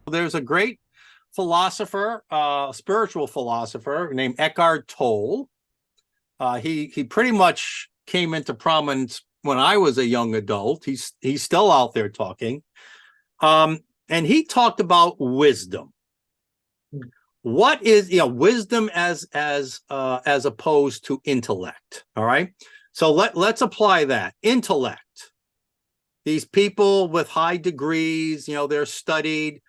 There's a great philosopher, spiritual philosopher named Eckhart Tolle. He pretty much came into prominence when I was a young adult. He's still out there talking, and he talked about wisdom. What is wisdom as opposed to intellect? All right, so let's apply that intellect. These people with high degrees, they're studied,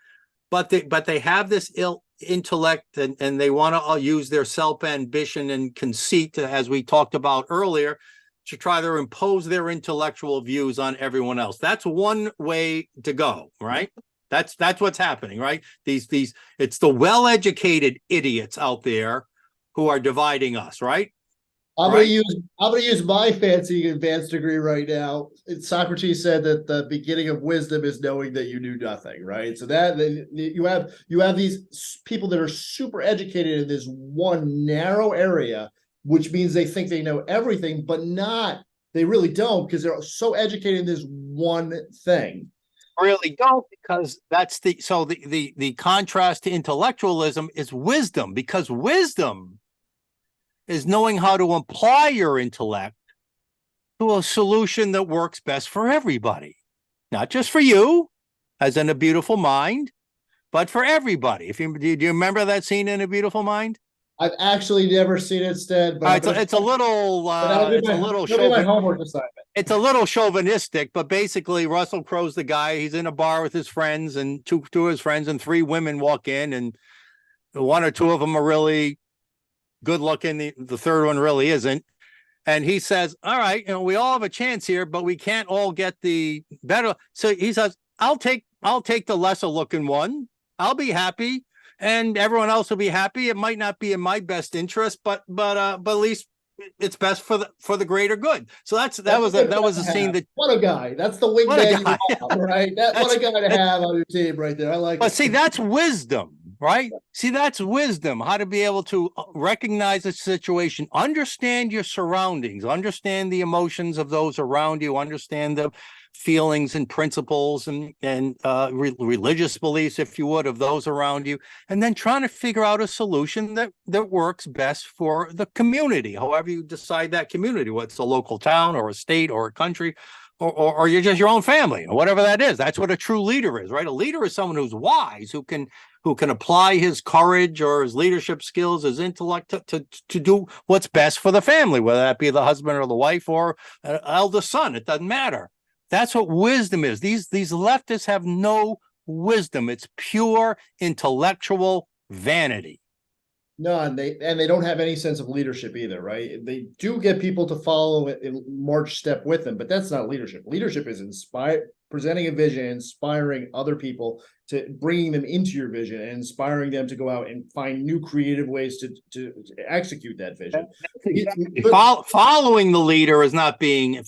but they have this intellect, and they want to use their self-ambition and conceit, as we talked about earlier, to try to impose their intellectual views on everyone else. That's one way to go, right? That's what's happening, right? It's the well-educated idiots out there who are dividing us, right? I'm gonna use my fancy advanced degree right now. Socrates said that the beginning of wisdom is knowing that you knew nothing, right? So that you have these people that are super educated in this one narrow area, which means they think they know everything, but they really don't, because they're so educated in this one thing. Really don't, because that's the contrast to intellectualism is wisdom, because wisdom is knowing how to apply your intellect to a solution that works best for everybody, not just for you, as in A Beautiful Mind, but for everybody. Do you remember that scene in A Beautiful Mind? I've actually never seen it, Sten, but it's a little homework assignment. It's a little chauvinistic, but basically Russell Crowe's the guy. He's in a bar with his friends, and two of his friends, and three women walk in, and one or two of them are really good looking. The third one really isn't. And he says, all right, we all have a chance here, but we can't all get the better. So he says, I'll take the lesser looking one. I'll be happy, and everyone else will be happy. It might not be in my best interest, but at least it's best for the greater good. So that was a scene that, what a guy. That's the wingman you have, right? What a guy to have on your team right there. I like but it. See, that's wisdom, right? See, that's wisdom, how to be able to recognize a situation, understand your surroundings, understand the emotions of those around you, understand the feelings and principles and religious beliefs, if you would, of those around you, and then trying to figure out a solution that works best for the community, however you decide that community, whether it's a local town or a state or a country, or you're just your own family, or whatever that is. That's what a true leader is, right? A leader is someone who's wise, who can apply his courage or his leadership skills, his intellect to do what's best for the family, whether that be the husband or the wife or an eldest son. It doesn't matter. That's what wisdom is. These leftists have no wisdom. It's pure intellectual vanity. No, and they don't have any sense of leadership either, right? They do get people to follow and march step with them, but that's not leadership. Leadership is presenting a vision, inspiring other people, to bringing them into your vision and inspiring them to go out and find new creative ways to execute that vision. Following the leader is not being a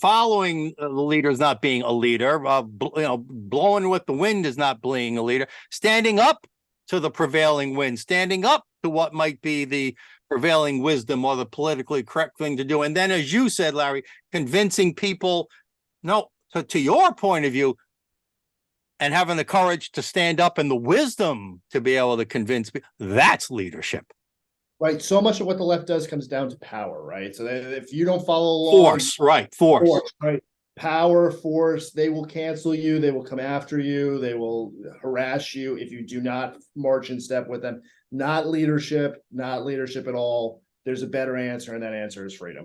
leader. Blowing with the wind is not being a leader. Standing up to the prevailing wind, standing up to what might be the prevailing wisdom or the politically correct thing to do. And then, as you said, Larry, convincing people, no, to your point of view, and having the courage to stand up and the wisdom to be able to convince people, that's leadership. Right. So much of what the left does comes down to power, right? So if you don't follow along, force, right? Power, force, they will cancel you. They will come after you. They will harass you if you do not march in step with them. Not leadership at all. There's a better answer, and that answer is freedom.